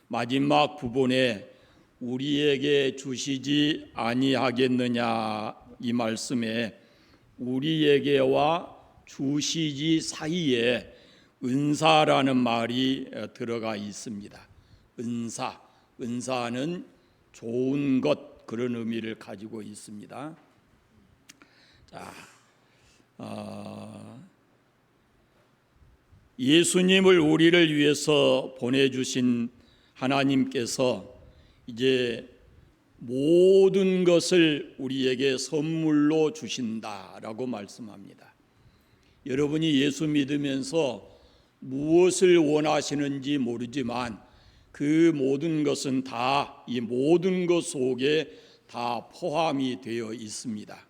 마지막 부분에 우리에게 주시지 아니하겠느냐 이 말씀에 우리에게와 주시지 사이에 은사라는 말이 들어가 있습니다. 은사는 좋은 것 그런 의미를 가지고 있습니다. 자, 예수님을 우리를 위해서 보내주신 하나님께서 이제 모든 것을 우리에게 선물로 주신다라고 말씀합니다. 여러분이 예수 믿으면서 무엇을 원하시는지 모르지만 그 모든 것은 다 이 모든 것 속에 다 포함이 되어 있습니다.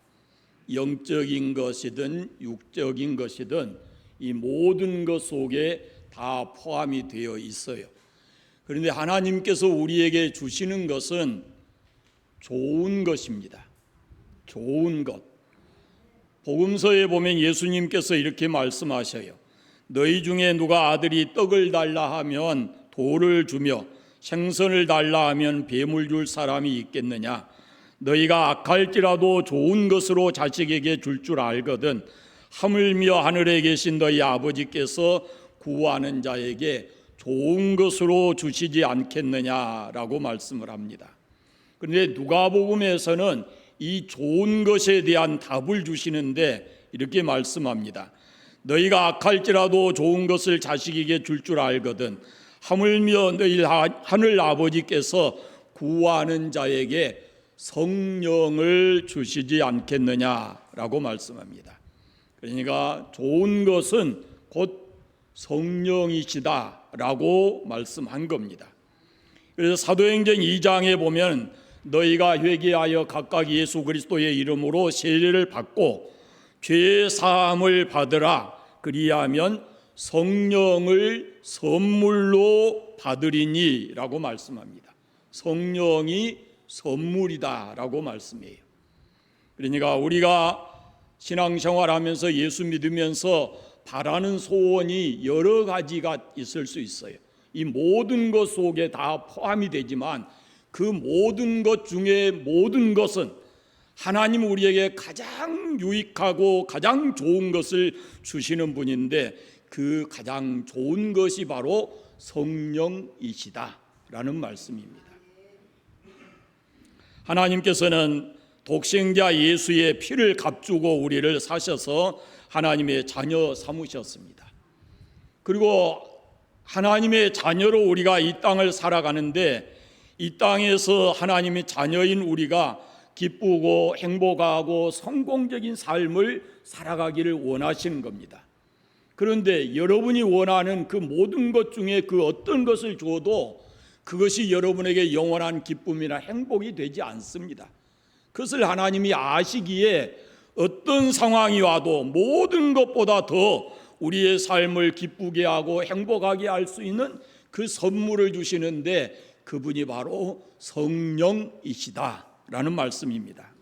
영적인 것이든 육적인 것이든 이 모든 것 속에 다 포함이 되어 있어요. 그런데 하나님께서 우리에게 주시는 것은 좋은 것입니다. 좋은 것. 복음서에 보면 예수님께서 이렇게 말씀하셔요. 너희 중에 누가 아들이 떡을 달라 하면 돌을 주며 생선을 달라 하면 뱀을 줄 사람이 있겠느냐? 너희가 악할지라도 좋은 것으로 자식에게 줄 알거든 하물며 하늘에 계신 너희 아버지께서 구하는 자에게 좋은 것으로 주시지 않겠느냐라고 말씀을 합니다. 그런데 누가복음에서는 이 좋은 것에 대한 답을 주시는데 이렇게 말씀합니다. 너희가 악할지라도 좋은 것을 자식에게 줄 알거든 하물며 너희 하늘 아버지께서 구하는 자에게 성령을 주시지 않겠느냐라고 말씀합니다. 그러니까 좋은 것은 곧 성령이시다라고 말씀한 겁니다. 그래서 사도행전 2장에 보면 너희가 회개하여 각각 예수 그리스도의 이름으로 세례를 받고 죄 사함을 받으라 그리하면 성령을 선물로 받으리니 라고 말씀합니다. 성령이 선물이다라고 말씀해요. 그러니까 우리가 신앙생활하면서 예수 믿으면서 바라는 소원이 여러 가지가 있을 수 있어요. 이 모든 것 속에 다 포함이 되지만 그 모든 것 중에 모든 것은 하나님 우리에게 가장 유익하고 가장 좋은 것을 주시는 분인데 그 가장 좋은 것이 바로 성령이시다라는 말씀입니다. 하나님께서는 독생자 예수의 피를 값주고 우리를 사셔서 하나님의 자녀 삼으셨습니다. 그리고 하나님의 자녀로 우리가 이 땅을 살아가는데 이 땅에서 하나님의 자녀인 우리가 기쁘고 행복하고 성공적인 삶을 살아가기를 원하시는 겁니다. 그런데 여러분이 원하는 그 모든 것 중에 그 어떤 것을 줘도 그것이 여러분에게 영원한 기쁨이나 행복이 되지 않습니다. 그것을 하나님이 아시기에 어떤 상황이 와도 모든 것보다 더 우리의 삶을 기쁘게 하고 행복하게 할 수 있는 그 선물을 주시는데 그분이 바로 성령이시다라는 말씀입니다.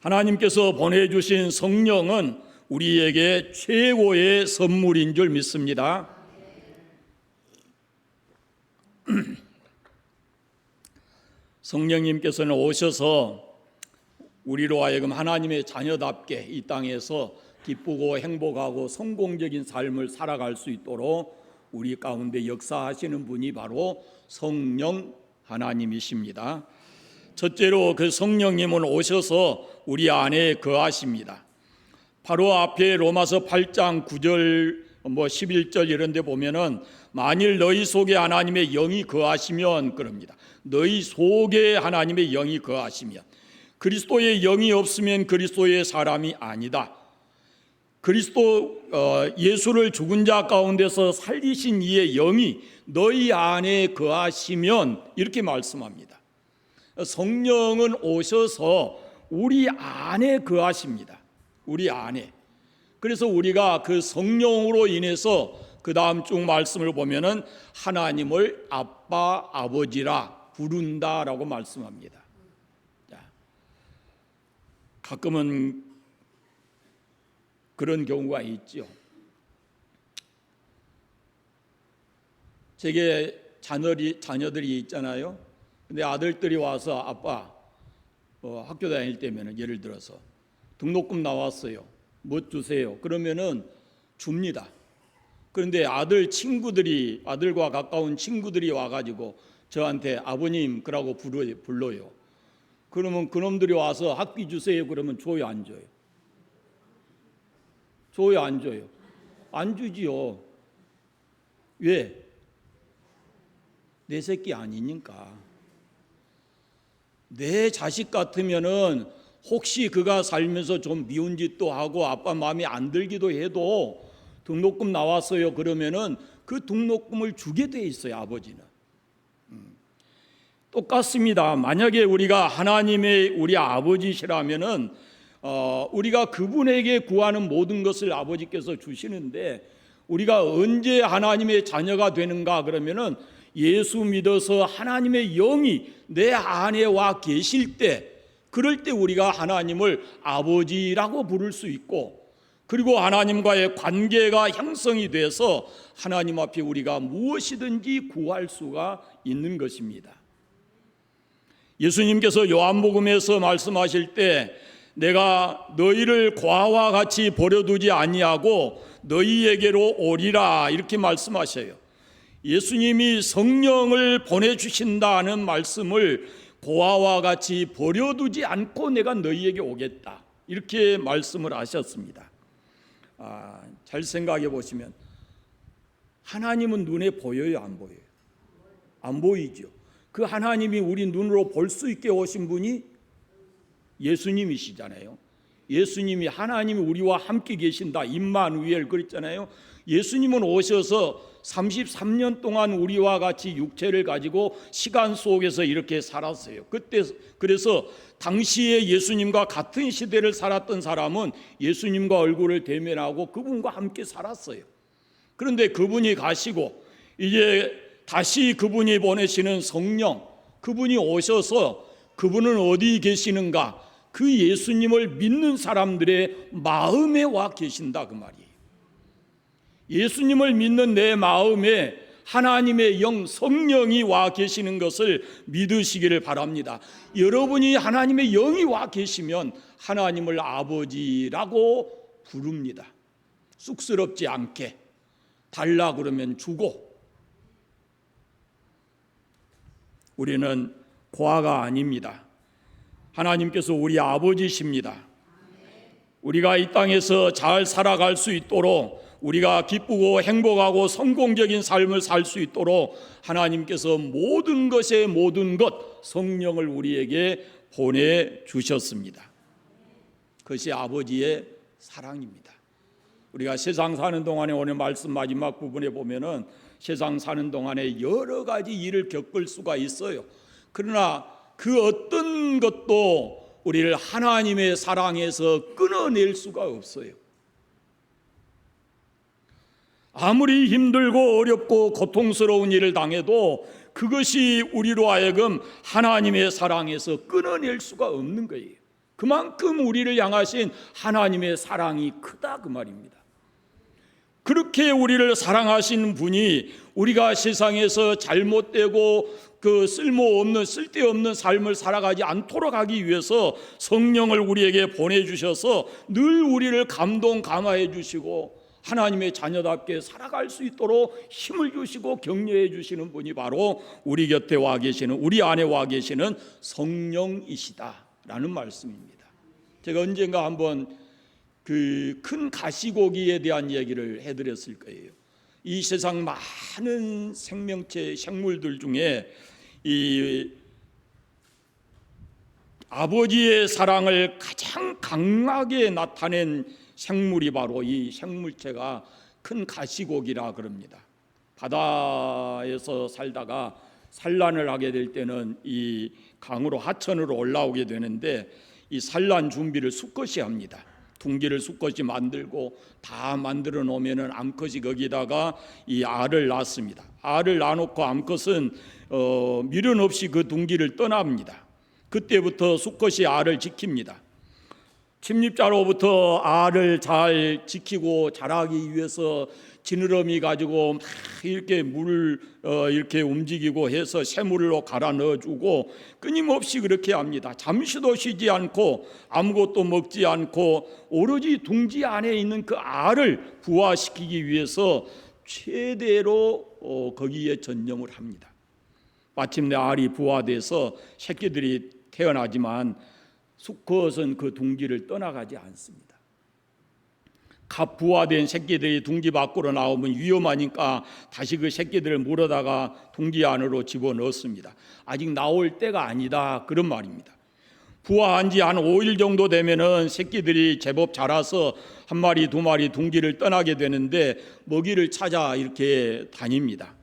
하나님께서 보내주신 성령은 우리에게 최고의 선물인 줄 믿습니다. 성령님께서는 오셔서 우리로 하여금 하나님의 자녀답게 이 땅에서 기쁘고 행복하고 성공적인 삶을 살아갈 수 있도록 우리 가운데 역사하시는 분이 바로 성령 하나님이십니다. 첫째로 그 성령님은 오셔서 우리 안에 거하십니다. 바로 앞에 로마서 8장 9절 11절 이런 데 보면은 만일 너희 속에 하나님의 영이 거하시면 그럽니다. 너희 속에 하나님의 영이 거하시면 그리스도의 영이 없으면 그리스도의 사람이 아니다. 그리스도 예수를 죽은 자 가운데서 살리신 이의 영이 너희 안에 거하시면 이렇게 말씀합니다. 성령은 오셔서 우리 안에 거하십니다. 우리 안에. 그래서 우리가 그 성령으로 인해서 그 다음 쭉 말씀을 보면은 하나님을 아빠, 아버지라 부른다라고 말씀합니다. 가끔은 그런 경우가 있죠. 제게 자녀들이 있잖아요. 근데 아들들이 와서 아빠 학교 다닐 때면은 예를 들어서 등록금 나왔어요. 뭐 주세요. 그러면은 줍니다. 그런데 아들과 가까운 친구들이 와가지고 저한테 아버님 그러고 불러요. 그러면 그놈들이 와서 학비 주세요. 그러면 줘요, 안 줘요? 줘요, 안 줘요? 안 주지요. 왜? 내 새끼 아니니까. 내 자식 같으면은 혹시 그가 살면서 좀 미운 짓도 하고 아빠 마음에 안 들기도 해도 등록금 나왔어요 그러면은 그 등록금을 주게 돼 있어요, 아버지는. 똑같습니다. 만약에 우리가 하나님의 우리 아버지시라면은 우리가 그분에게 구하는 모든 것을 아버지께서 주시는데, 우리가 언제 하나님의 자녀가 되는가 그러면은 예수 믿어서 하나님의 영이 내 안에 와 계실 때, 그럴 때 우리가 하나님을 아버지라고 부를 수 있고, 그리고 하나님과의 관계가 형성이 돼서 하나님 앞에 우리가 무엇이든지 구할 수가 있는 것입니다. 예수님께서 요한복음에서 말씀하실 때 내가 너희를 고아와 같이 버려두지 아니하고 너희에게로 오리라 이렇게 말씀하셔요. 예수님이 성령을 보내주신다는 말씀을 고아와 같이 버려두지 않고 내가 너희에게 오겠다 이렇게 말씀을 하셨습니다. 잘 생각해 보시면 하나님은 눈에 보여요, 안 보여요? 안 보이죠. 그 하나님이 우리 눈으로 볼 수 있게 오신 분이 예수님이시잖아요. 예수님이 하나님이 우리와 함께 계신다 임마누엘 그랬잖아요. 예수님은 오셔서 33년 동안 우리와 같이 육체를 가지고 시간 속에서 이렇게 살았어요. 그래서 당시에 예수님과 같은 시대를 살았던 사람은 예수님과 얼굴을 대면하고 그분과 함께 살았어요. 그런데 그분이 가시고 이제 다시 그분이 보내시는 성령, 그분이 오셔서 그분은 어디 계시는가? 그 예수님을 믿는 사람들의 마음에 와 계신다 그 말이에요. 예수님을 믿는 내 마음에 하나님의 영 성령이 와 계시는 것을 믿으시기를 바랍니다. 여러분이 하나님의 영이 와 계시면 하나님을 아버지라고 부릅니다. 쑥스럽지 않게 달라 그러면 주고. 우리는 고아가 아닙니다. 하나님께서 우리 아버지십니다. 우리가 이 땅에서 잘 살아갈 수 있도록, 우리가 기쁘고 행복하고 성공적인 삶을 살 수 있도록 하나님께서 모든 것의 모든 것 성령을 우리에게 보내주셨습니다. 그것이 아버지의 사랑입니다. 우리가 세상 사는 동안에 오늘 말씀 마지막 부분에 보면은 세상 사는 동안에 여러 가지 일을 겪을 수가 있어요. 그러나 그 어떤 것도 우리를 하나님의 사랑에서 끊어낼 수가 없어요. 아무리 힘들고 어렵고 고통스러운 일을 당해도 그것이 우리로 하여금 하나님의 사랑에서 끊어낼 수가 없는 거예요. 그만큼 우리를 향하신 하나님의 사랑이 크다 그 말입니다. 그렇게 우리를 사랑하신 분이 우리가 세상에서 잘못되고 그 쓸데없는 삶을 살아가지 않도록 하기 위해서 성령을 우리에게 보내주셔서 늘 우리를 감화해 주시고 하나님의 자녀답게 살아갈 수 있도록 힘을 주시고 격려해 주시는 분이 바로 우리 곁에 와 계시는, 우리 안에 와 계시는 성령이시다라는 말씀입니다. 제가 언젠가 한번 그 큰 가시고기에 대한 얘기를 해드렸을 거예요. 이 세상 많은 생명체 생물들 중에 이 아버지의 사랑을 가장 강하게 나타낸 생물이 바로 이 생물체가 큰 가시고기라 그럽니다. 바다에서 살다가 산란을 하게 될 때는 이 강으로 하천으로 올라오게 되는데 이 산란 준비를 수컷이 합니다. 둥기를 수컷이 만들고 다 만들어 놓으면은 암컷이 거기다가 이 알을 낳습니다. 알을 낳아놓고 암컷은 미련 없이 그 둥기를 떠납니다. 그때부터 수컷이 알을 지킵니다. 침입자로부터 알을 잘 지키고 자라기 위해서 지느러미 가지고 막 이렇게 물을 이렇게 움직이고 해서 샘물로 갈아 넣어주고 끊임없이 그렇게 합니다. 잠시도 쉬지 않고 아무것도 먹지 않고 오로지 둥지 안에 있는 그 알을 부화시키기 위해서 최대로 거기에 전념을 합니다. 마침내 알이 부화돼서 새끼들이 태어나지만 수컷은 그 둥지를 떠나가지 않습니다. 갓 부화된 새끼들이 둥지 밖으로 나오면 위험하니까 다시 그 새끼들을 물어다가 둥지 안으로 집어넣습니다. 아직 나올 때가 아니다, 그런 말입니다. 부화한 지 한 5일 정도 되면은 새끼들이 제법 자라서 한 마리 두 마리 둥지를 떠나게 되는데 먹이를 찾아 이렇게 다닙니다.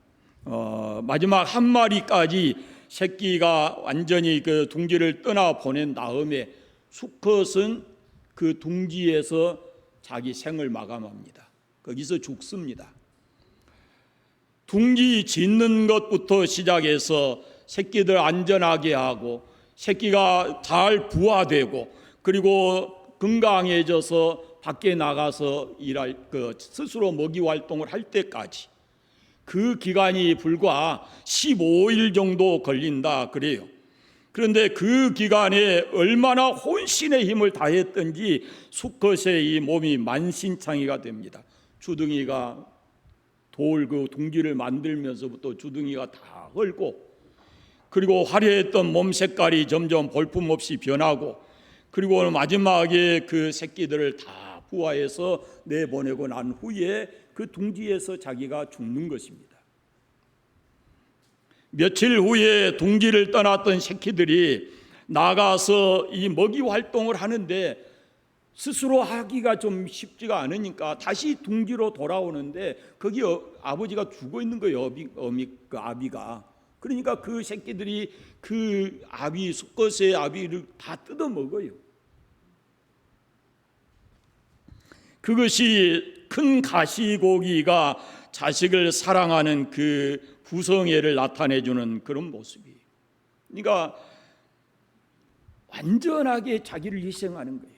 마지막 한 마리까지 새끼가 완전히 그 둥지를 떠나 보낸 다음에 수컷은 그 둥지에서 자기 생을 마감합니다. 거기서 죽습니다. 둥지 짓는 것부터 시작해서 새끼들 안전하게 하고 새끼가 잘 부화되고 그리고 건강해져서 밖에 나가서 일할 스스로 먹이 활동을 할 때까지 그 기간이 불과 15일 정도 걸린다 그래요. 그런데 그 기간에 얼마나 혼신의 힘을 다했던지 수컷의 이 몸이 만신창이가 됩니다. 주둥이가 그 둥지를 만들면서부터 주둥이가 다 헐고 그리고 화려했던 몸 색깔이 점점 볼품없이 변하고 그리고 마지막에 그 새끼들을 다 부화해서 내보내고 난 후에 그 둥지에서 자기가 죽는 것입니다. 며칠 후에 둥지를 떠났던 새끼들이 나가서 이 먹이 활동을 하는데 스스로 하기가 좀 쉽지가 않으니까 다시 둥지로 돌아오는데 거기 아버지가 죽어 있는 거예요. 그 아비가. 그러니까 그 새끼들이 그 수컷의 아비를 다 뜯어 먹어요. 그것이 큰 가시고기가 자식을 사랑하는 그 부성애를 나타내주는 그런 모습이에요. 그러니까 완전하게 자기를 희생하는 거예요.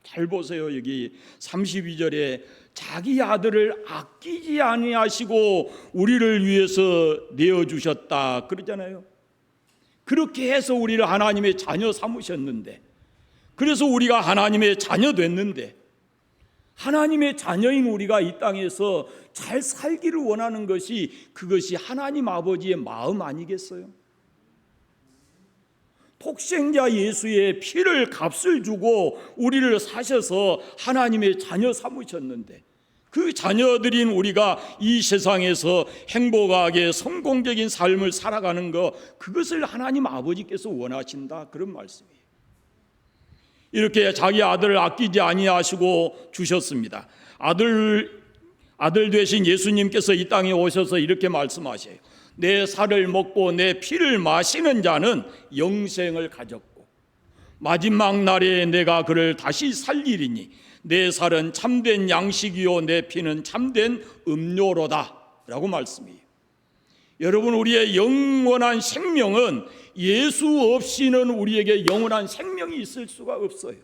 잘 보세요. 여기 32절에 자기 아들을 아끼지 아니하시고 우리를 위해서 내어주셨다 그러잖아요. 그렇게 해서 우리를 하나님의 자녀 삼으셨는데, 그래서 우리가 하나님의 자녀 됐는데, 하나님의 자녀인 우리가 이 땅에서 잘 살기를 원하는 것이 그것이 하나님 아버지의 마음 아니겠어요? 독생자 예수의 피를 값을 주고 우리를 사셔서 하나님의 자녀 삼으셨는데 그 자녀들인 우리가 이 세상에서 행복하게 성공적인 삶을 살아가는 것, 그것을 하나님 아버지께서 원하신다, 그런 말씀이에요. 이렇게 자기 아들을 아끼지 아니하시고 주셨습니다. 아들 되신 예수님께서 이 땅에 오셔서 이렇게 말씀하셔요. 내 살을 먹고 내 피를 마시는 자는 영생을 가졌고 마지막 날에 내가 그를 다시 살리리니 내 살은 참된 양식이요 내 피는 참된 음료로다 라고 말씀이에요. 여러분, 우리의 영원한 생명은 예수 없이는 우리에게 영원한 생명이 있을 수가 없어요.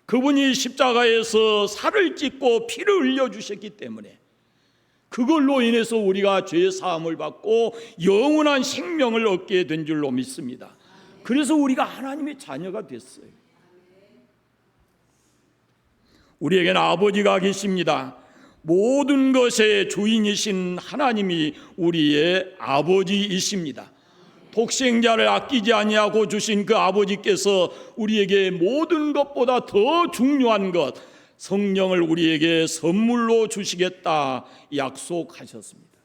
그분이 십자가에서 살을 찢고 피를 흘려주셨기 때문에 그걸로 인해서 우리가 죄 사함을 받고 영원한 생명을 얻게 된 줄로 믿습니다. 그래서 우리가 하나님의 자녀가 됐어요. 우리에게는 아버지가 계십니다. 모든 것의 주인이신 하나님이 우리의 아버지이십니다. 독생자를 아끼지 아니하고 주신 그 아버지께서 우리에게 모든 것보다 더 중요한 것, 성령을 우리에게 선물로 주시겠다 약속하셨습니다.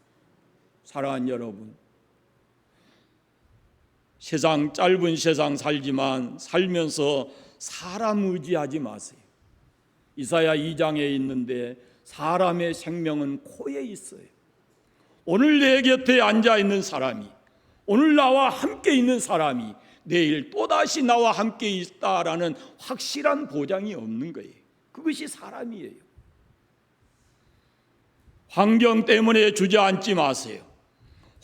사랑하는 여러분, 짧은 세상 살지만 살면서 사람 의지하지 마세요. 이사야 2장에 있는데 사람의 생명은 코에 있어요. 오늘 내 곁에 앉아 있는 사람이, 오늘 나와 함께 있는 사람이 내일 또다시 나와 함께 있다라는 확실한 보장이 없는 거예요. 그것이 사람이에요. 환경 때문에 주저앉지 마세요.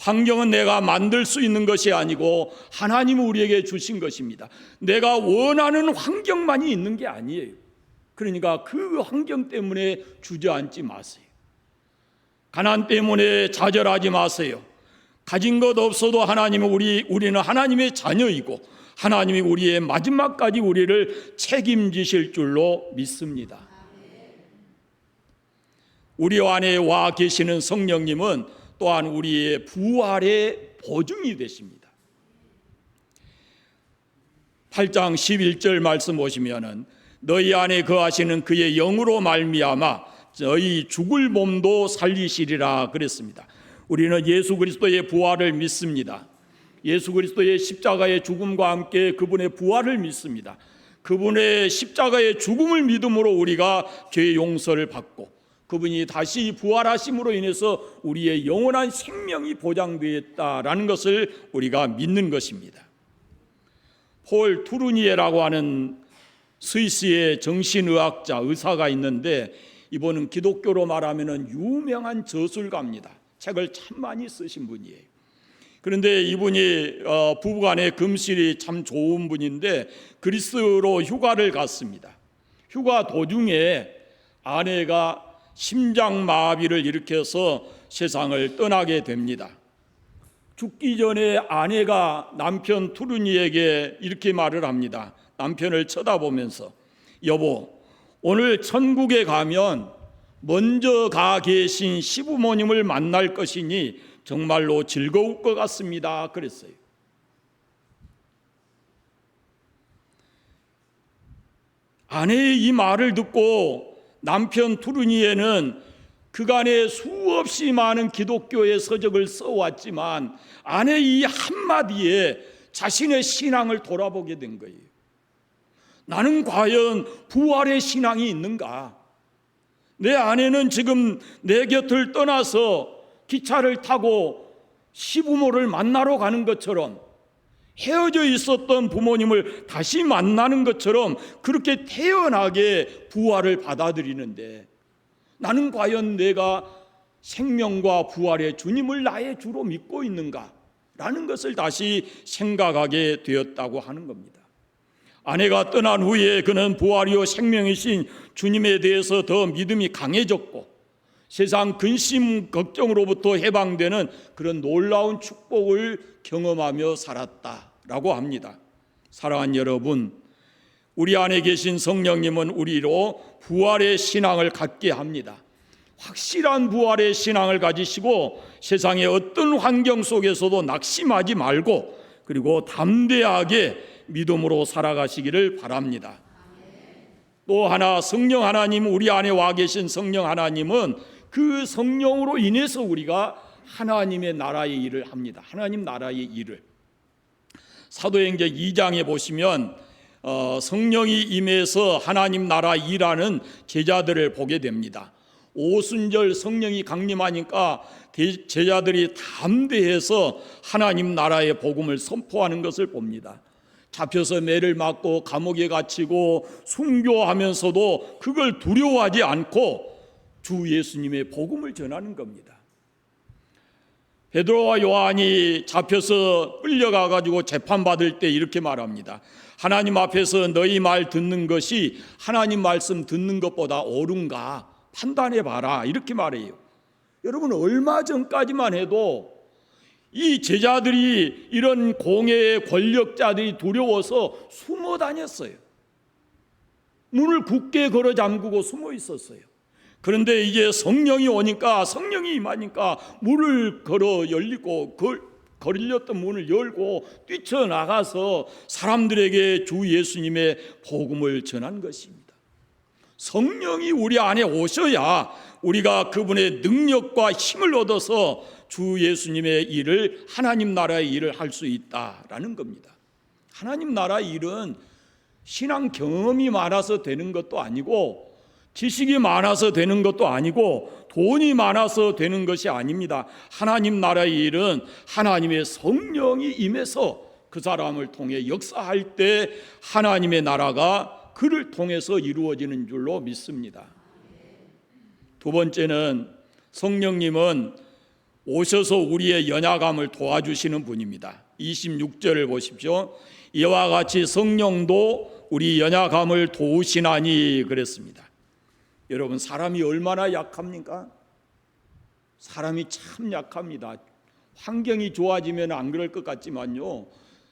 환경은 내가 만들 수 있는 것이 아니고 하나님이 우리에게 주신 것입니다. 내가 원하는 환경만이 있는 게 아니에요. 그러니까 그 환경 때문에 주저앉지 마세요. 가난 때문에 좌절하지 마세요. 가진 것 없어도 우리는 하나님의 자녀이고 하나님이 우리의 마지막까지 우리를 책임지실 줄로 믿습니다. 우리 안에 와 계시는 성령님은 또한 우리의 부활의 보증이 되십니다. 8장 11절 말씀 보시면은 너희 안에 거하시는 그의 영으로 말미암아 너희 죽을 몸도 살리시리라 그랬습니다. 우리는 예수 그리스도의 부활을 믿습니다. 예수 그리스도의 십자가의 죽음과 함께 그분의 부활을 믿습니다. 그분의 십자가의 죽음을 믿음으로 우리가 죄 용서를 받고 그분이 다시 부활하심으로 인해서 우리의 영원한 생명이 보장되었다라는 것을 우리가 믿는 것입니다. 폴 투르니에라고 하는 스위스의 정신의학자, 의사가 있는데 이분은 기독교로 말하면 유명한 저술가입니다. 책을 참 많이 쓰신 분이에요. 그런데 이분이 부부간의 금실이 참 좋은 분인데 그리스로 휴가를 갔습니다. 휴가 도중에 아내가 심장마비를 일으켜서 세상을 떠나게 됩니다. 죽기 전에 아내가 남편 투르니에게 이렇게 말을 합니다. 남편을 쳐다보면서 여보, 오늘 천국에 가면 먼저 가 계신 시부모님을 만날 것이니 정말로 즐거울 것 같습니다. 그랬어요. 아내의 이 말을 듣고 남편 투르니에는 그간에 수없이 많은 기독교의 서적을 써왔지만 아내의 이 한마디에 자신의 신앙을 돌아보게 된 거예요. 나는 과연 부활의 신앙이 있는가? 내 아내는 지금 내 곁을 떠나서 기차를 타고 시부모를 만나러 가는 것처럼 헤어져 있었던 부모님을 다시 만나는 것처럼 그렇게 태연하게 부활을 받아들이는데 나는 과연 내가 생명과 부활의 주님을 나의 주로 믿고 있는가? 라는 것을 다시 생각하게 되었다고 하는 겁니다. 아내가 떠난 후에 그는 부활이요 생명이신 주님에 대해서 더 믿음이 강해졌고 세상 근심 걱정으로부터 해방되는 그런 놀라운 축복을 경험하며 살았다라고 합니다. 사랑하는 여러분, 우리 안에 계신 성령님은 우리로 부활의 신앙을 갖게 합니다. 확실한 부활의 신앙을 가지시고 세상의 어떤 환경 속에서도 낙심하지 말고 그리고 담대하게 믿음으로 살아가시기를 바랍니다. 또 하나 성령 하나님, 우리 안에 와 계신 성령 하나님은 그 성령으로 인해서 우리가 하나님의 나라의 일을 합니다. 하나님 나라의 일을. 사도행전 2장에 보시면 성령이 임해서 하나님 나라 일하는 제자들을 보게 됩니다. 오순절 성령이 강림하니까 제자들이 담대해서 하나님 나라의 복음을 선포하는 것을 봅니다. 잡혀서 매를 맞고 감옥에 갇히고 순교하면서도 그걸 두려워하지 않고 주 예수님의 복음을 전하는 겁니다. 베드로와 요한이 잡혀서 끌려가 가지고 재판받을 때 이렇게 말합니다. 하나님 앞에서 너희 말 듣는 것이 하나님 말씀 듣는 것보다 옳은가 판단해 봐라, 이렇게 말해요. 여러분, 얼마 전까지만 해도 이 제자들이 이런 공회의 권력자들이 두려워서 숨어 다녔어요. 문을 굳게 걸어 잠그고 숨어 있었어요. 그런데 이제 성령이 오니까, 성령이 임하니까 문을 걸어 열리고 걸렸던 문을 열고 뛰쳐나가서 사람들에게 주 예수님의 복음을 전한 것입니다. 성령이 우리 안에 오셔야 우리가 그분의 능력과 힘을 얻어서 주 예수님의 일을, 하나님 나라의 일을 할 수 있다라는 겁니다. 하나님 나라의 일은 신앙 경험이 많아서 되는 것도 아니고 지식이 많아서 되는 것도 아니고 돈이 많아서 되는 것이 아닙니다. 하나님 나라의 일은 하나님의 성령이 임해서 그 사람을 통해 역사할 때 하나님의 나라가 그를 통해서 이루어지는 줄로 믿습니다. 두 번째는 성령님은 오셔서 우리의 연약함을 도와주시는 분입니다. 26절을 보십시오. 이와 같이 성령도 우리 연약함을 도우시나니 그랬습니다. 여러분, 사람이 얼마나 약합니까? 사람이 참 약합니다. 환경이 좋아지면 안 그럴 것 같지만요,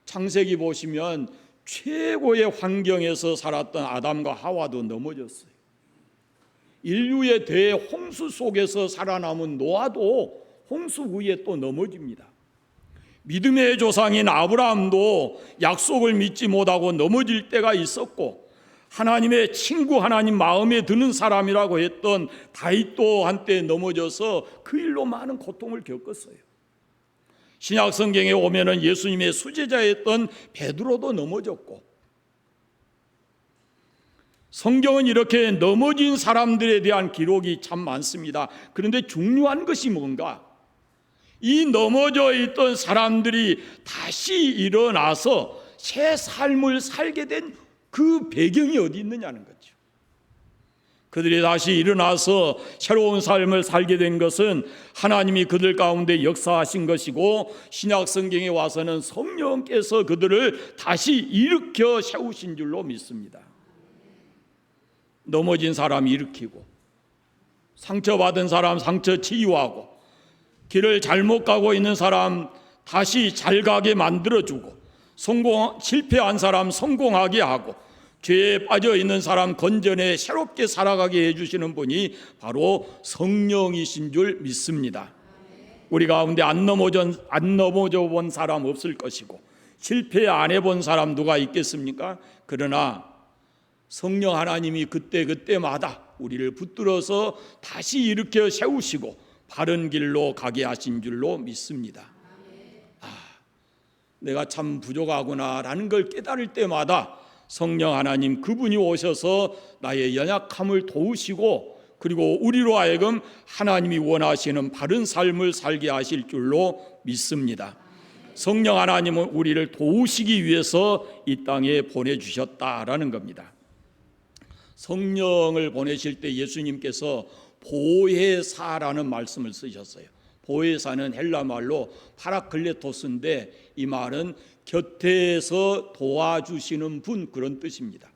창세기 보시면 최고의 환경에서 살았던 아담과 하와도 넘어졌어요. 인류의 대홍수 속에서 살아남은 노아도 홍수 후에 또 넘어집니다. 믿음의 조상인 아브라함도 약속을 믿지 못하고 넘어질 때가 있었고, 하나님의 친구, 하나님 마음에 드는 사람이라고 했던 다윗도 한때 넘어져서 그 일로 많은 고통을 겪었어요. 신약 성경에 오면은 예수님의 수제자였던 베드로도 넘어졌고, 성경은 이렇게 넘어진 사람들에 대한 기록이 참 많습니다. 그런데 중요한 것이 뭔가? 이 넘어져 있던 사람들이 다시 일어나서 새 삶을 살게 된 그 배경이 어디 있느냐는 거죠. 그들이 다시 일어나서 새로운 삶을 살게 된 것은 하나님이 그들 가운데 역사하신 것이고, 신약 성경에 와서는 성령께서 그들을 다시 일으켜 세우신 줄로 믿습니다. 넘어진 사람 일으키고, 상처받은 사람 상처 치유하고, 길을 잘못 가고 있는 사람 다시 잘 가게 만들어주고, 실패한 사람 성공하게 하고, 죄에 빠져 있는 사람 건전해 새롭게 살아가게 해주시는 분이 바로 성령이신 줄 믿습니다. 우리 가운데 안 넘어져 본 사람 없을 것이고, 실패 안 해본 사람 누가 있겠습니까? 그러나 성령 하나님이 그때마다 우리를 붙들어서 다시 일으켜 세우시고 바른 길로 가게 하신 줄로 믿습니다. 내가 참 부족하구나라는 걸 깨달을 때마다 성령 하나님 그분이 오셔서 나의 연약함을 도우시고, 그리고 우리로 하여금 하나님이 원하시는 바른 삶을 살게 하실 줄로 믿습니다. 성령 하나님은 우리를 도우시기 위해서 이 땅에 보내주셨다라는 겁니다. 성령을 보내실 때 예수님께서 보혜사라는 말씀을 쓰셨어요. 보혜사는 헬라 말로 파라클레토스인데, 이 말은 곁에서 도와주시는 분, 그런 뜻입니다.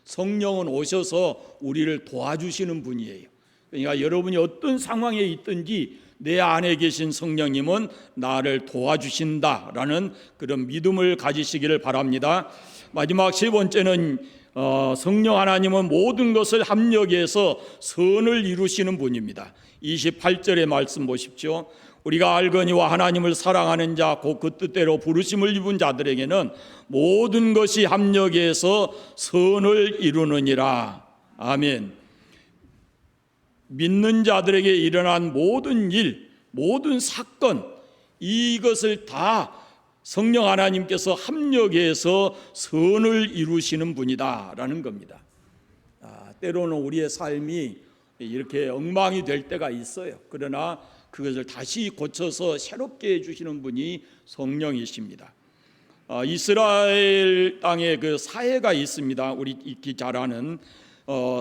성령은 오셔서 우리를 도와주시는 분이에요. 그러니까 여러분이 어떤 상황에 있든지 내 안에 계신 성령님은 나를 도와주신다라는 그런 믿음을 가지시기를 바랍니다. 마지막 세 번째는 성령 하나님은 모든 것을 합력해서 선을 이루시는 분입니다. 28절의 말씀 보십시오. 우리가 알거니와 하나님을 사랑하는 자 곧 그 뜻대로 부르심을 입은 자들에게는 모든 것이 합력해서 선을 이루느니라. 아멘. 믿는 자들에게 일어난 모든 일, 모든 사건, 이것을 다 성령 하나님께서 합력해서 선을 이루시는 분이다라는 겁니다. 때로는 우리의 삶이 이렇게 엉망이 될 때가 있어요. 그러나 그것을 다시 고쳐서 새롭게 해주시는 분이 성령이십니다. 이스라엘 땅에 그 사해가 있습니다. 우리 익히 잘 아는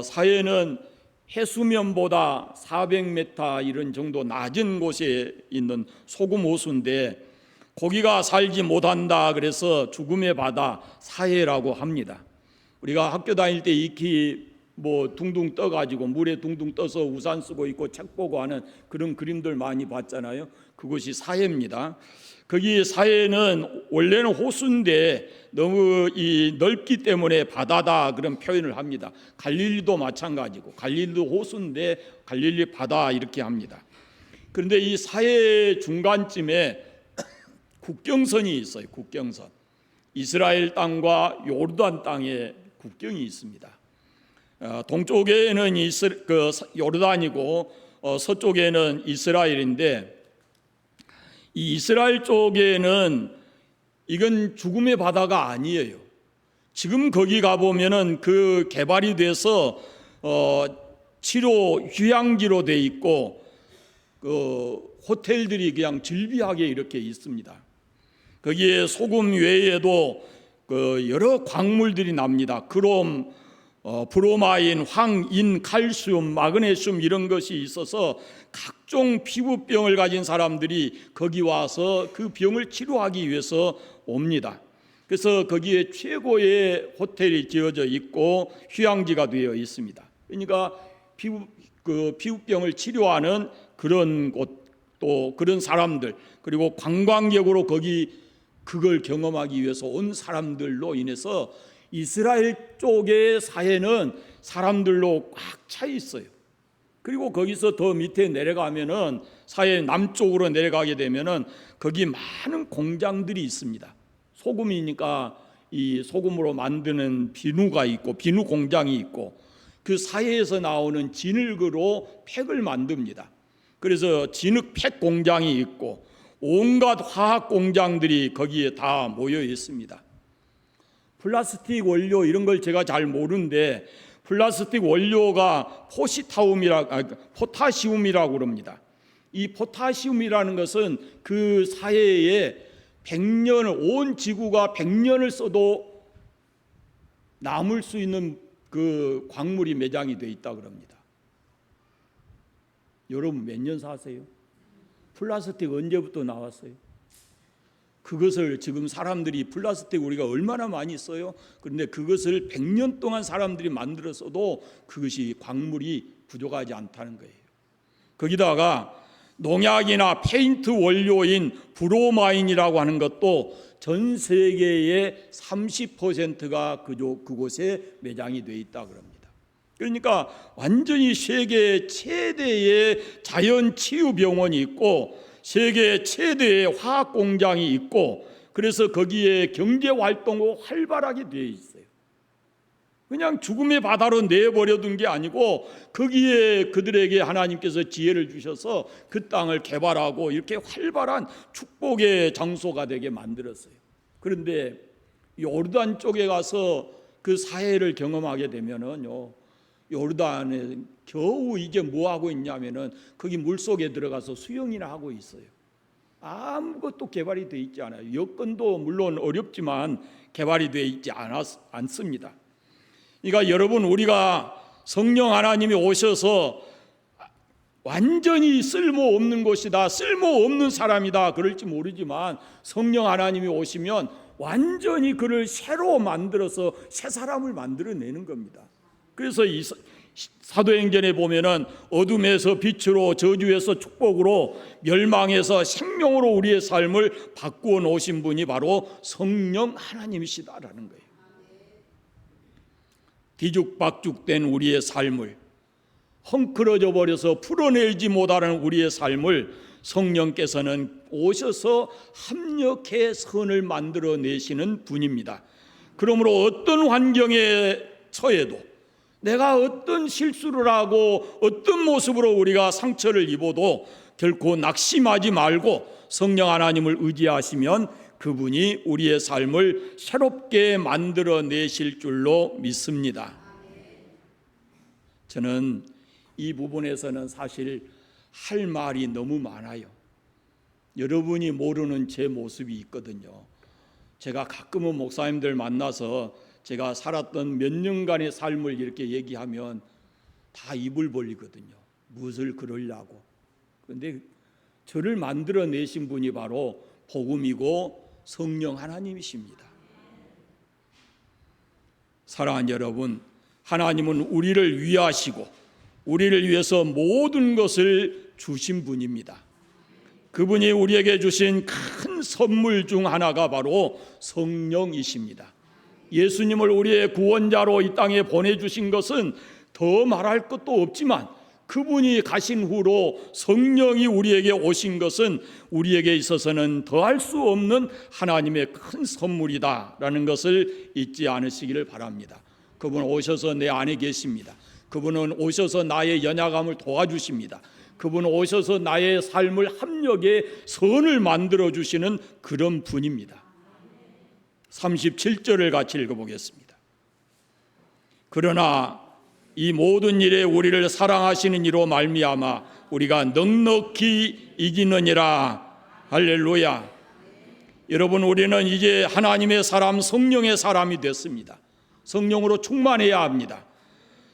사해는 해수면보다 400m 이런 정도 낮은 곳에 있는 소금 호수인데, 고기가 살지 못한다 그래서 죽음의 바다 사해라고 합니다. 우리가 학교 다닐 때 익히 둥둥 떠가지고 물에 둥둥 떠서 우산 쓰고 있고 책 보고 하는 그런 그림들 많이 봤잖아요. 그것이 사해입니다. 거기 사해는 원래는 호수인데 너무 이 넓기 때문에 바다다 그런 표현을 합니다. 갈릴리도 마찬가지고, 갈릴리도 호수인데 갈릴리 바다 이렇게 합니다. 그런데 이 사해 중간쯤에 국경선이 있어요. 국경선. 이스라엘 땅과 요르단 땅의 국경이 있습니다. 동쪽에는 요르단이고 서쪽에는 이스라엘인데, 이 이스라엘 쪽에는 이건 죽음의 바다가 아니에요. 지금 거기 가보면은 그 개발이 돼서 치료 휴양지로 돼 있고, 그 호텔들이 그냥 즐비하게 이렇게 있습니다. 거기에 소금 외에도 그 여러 광물들이 납니다. 크롬, 브로마인, 황인, 칼슘, 마그네슘 이런 것이 있어서 각종 피부병을 가진 사람들이 거기 와서 그 병을 치료하기 위해서 옵니다. 그래서 거기에 최고의 호텔이 지어져 있고 휴양지가 되어 있습니다. 그러니까 피부병을 치료하는 그런 곳, 또 그런 사람들, 그리고 관광객으로 그걸 경험하기 위해서 온 사람들로 인해서 이스라엘 쪽의 사회는 사람들로 꽉 차 있어요. 그리고 거기서 더 밑에 내려가면은 사회 남쪽으로 내려가게 되면은 거기 많은 공장들이 있습니다. 소금이니까 이 소금으로 만드는 비누가 있고 비누 공장이 있고 그 사이에서 나오는 진흙으로 팩을 만듭니다. 그래서 진흙 팩 공장이 있고 온갖 화학 공장들이 거기에 다 모여 있습니다. 플라스틱 원료 이런 걸 제가 잘 모르는데 플라스틱 원료가 포타시움이라고 그럽니다. 이 포타시움이라는 것은 그 사회에 100년을 온 지구가 100년을 써도 남을 수 있는 그 광물이 매장이 되어 있다 그럽니다. 여러분 몇 년 사세요? 플라스틱 언제부터 나왔어요? 그것을 지금 사람들이 플라스틱 우리가 얼마나 많이 써요? 그런데 그것을 100년 동안 사람들이 만들었어도 그것이 광물이 부족하지 않다는 거예요. 거기다가 농약이나 페인트 원료인 브로마인이라고 하는 것도 전 세계의 30%가 그곳에 매장이 되어 있다 그럽니다. 그러니까 완전히 세계 최대의 자연 치유 병원이 있고 세계 최대의 화학 공장이 있고 그래서 거기에 경제 활동도 활발하게 되어 있어요. 그냥 죽음의 바다로 내버려둔 게 아니고 거기에 그들에게 하나님께서 지혜를 주셔서 그 땅을 개발하고 이렇게 활발한 축복의 장소가 되게 만들었어요. 그런데 요르단 쪽에 가서 그 사해를 경험하게 되면은요, 요르단에 겨우 이제 뭐 하고 있냐면은 거기 물속에 들어가서 수영이나 하고 있어요. 아무것도 개발이 되어 있지 않아요. 여건도 물론 어렵지만 개발이 되어 있지 않습니다. 그러니까 여러분, 우리가 성령 하나님이 오셔서 완전히 쓸모없는 것이다, 쓸모없는 사람이다 그럴지 모르지만 성령 하나님이 오시면 완전히 그를 새로 만들어서 새 사람을 만들어내는 겁니다. 그래서 이 사도행전에 보면은 어둠에서 빛으로, 저주에서 축복으로, 멸망에서 생명으로 우리의 삶을 바꾸어 놓으신 분이 바로 성령 하나님이시다라는 거예요. 뒤죽박죽된 우리의 삶을, 헝클어져 버려서 풀어내지 못하는 우리의 삶을 성령께서는 오셔서 합력해 선을 만들어내시는 분입니다. 그러므로 어떤 환경에 처해도, 내가 어떤 실수를 하고 어떤 모습으로 우리가 상처를 입어도 결코 낙심하지 말고 성령 하나님을 의지하시면 그분이 우리의 삶을 새롭게 만들어내실 줄로 믿습니다. 저는 이 부분에서는 사실 할 말이 너무 많아요. 여러분이 모르는 제 모습이 있거든요. 제가 가끔은 목사님들 만나서 제가 살았던 몇 년간의 삶을 이렇게 얘기하면 다 입을 벌리거든요. 무엇을 그러려고. 그런데 저를 만들어내신 분이 바로 복음이고 성령 하나님이십니다. 사랑하는 여러분, 하나님은 우리를 위하시고 우리를 위해서 모든 것을 주신 분입니다. 그분이 우리에게 주신 큰 선물 중 하나가 바로 성령이십니다. 예수님을 우리의 구원자로 이 땅에 보내주신 것은 더 말할 것도 없지만 그분이 가신 후로 성령이 우리에게 오신 것은 우리에게 있어서는 더할 수 없는 하나님의 큰 선물이다라는 것을 잊지 않으시기를 바랍니다. 그분 오셔서 내 안에 계십니다. 그분은 오셔서 나의 연약함을 도와주십니다. 그분은 오셔서 나의 삶을 합력해 선을 만들어주시는 그런 분입니다. 37절을 같이 읽어보겠습니다. 그러나 이 모든 일에 우리를 사랑하시는 이로 말미암아 우리가 넉넉히 이기느니라. 할렐루야. 여러분, 우리는 이제 하나님의 사람, 성령의 사람이 됐습니다. 성령으로 충만해야 합니다.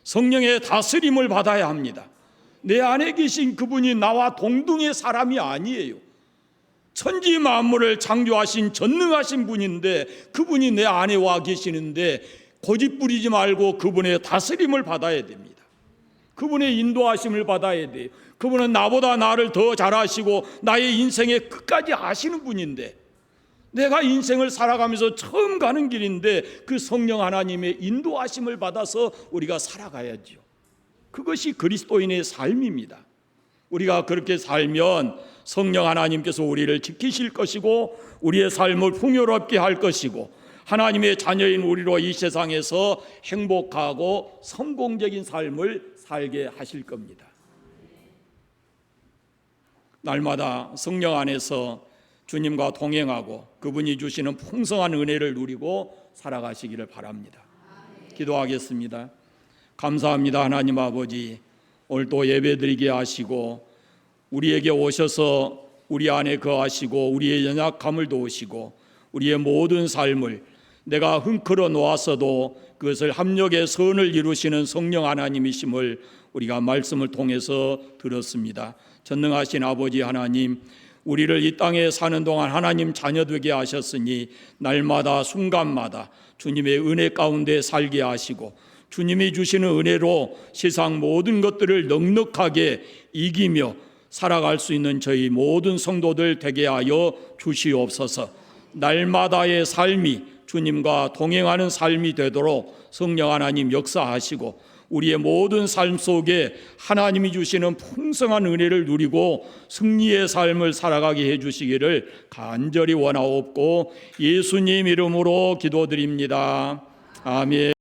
성령의 다스림을 받아야 합니다. 내 안에 계신 그분이 나와 동등의 사람이 아니에요. 천지 만물을 창조하신 전능하신 분인데 그분이 내 안에 와 계시는데 고집 부리지 말고 그분의 다스림을 받아야 됩니다. 그분의 인도하심을 받아야 돼요. 그분은 나보다 나를 더 잘 아시고 나의 인생의 끝까지 아시는 분인데 내가 인생을 살아가면서 처음 가는 길인데 그 성령 하나님의 인도하심을 받아서 우리가 살아가야죠. 그것이 그리스도인의 삶입니다. 우리가 그렇게 살면 성령 하나님께서 우리를 지키실 것이고 우리의 삶을 풍요롭게 할 것이고 하나님의 자녀인 우리로 이 세상에서 행복하고 성공적인 삶을 살게 하실 겁니다. 날마다 성령 안에서 주님과 동행하고 그분이 주시는 풍성한 은혜를 누리고 살아가시기를 바랍니다. 기도하겠습니다. 감사합니다. 하나님 아버지, 오늘 또 예배드리게 하시고 우리에게 오셔서 우리 안에 거하시고 우리의 연약함을 도우시고 우리의 모든 삶을 내가 흔들어 놓았어도 그것을 합력의 선을 이루시는 성령 하나님이심을 우리가 말씀을 통해서 들었습니다. 전능하신 아버지 하나님, 우리를 이 땅에 사는 동안 하나님 자녀 되게 하셨으니 날마다 순간마다 주님의 은혜 가운데 살게 하시고 주님이 주시는 은혜로 세상 모든 것들을 넉넉하게 이기며 살아갈 수 있는 저희 모든 성도들 되게 하여 주시옵소서. 날마다의 삶이 주님과 동행하는 삶이 되도록 성령 하나님 역사하시고 우리의 모든 삶 속에 하나님이 주시는 풍성한 은혜를 누리고 승리의 삶을 살아가게 해주시기를 간절히 원하옵고 예수님 이름으로 기도드립니다. 아멘.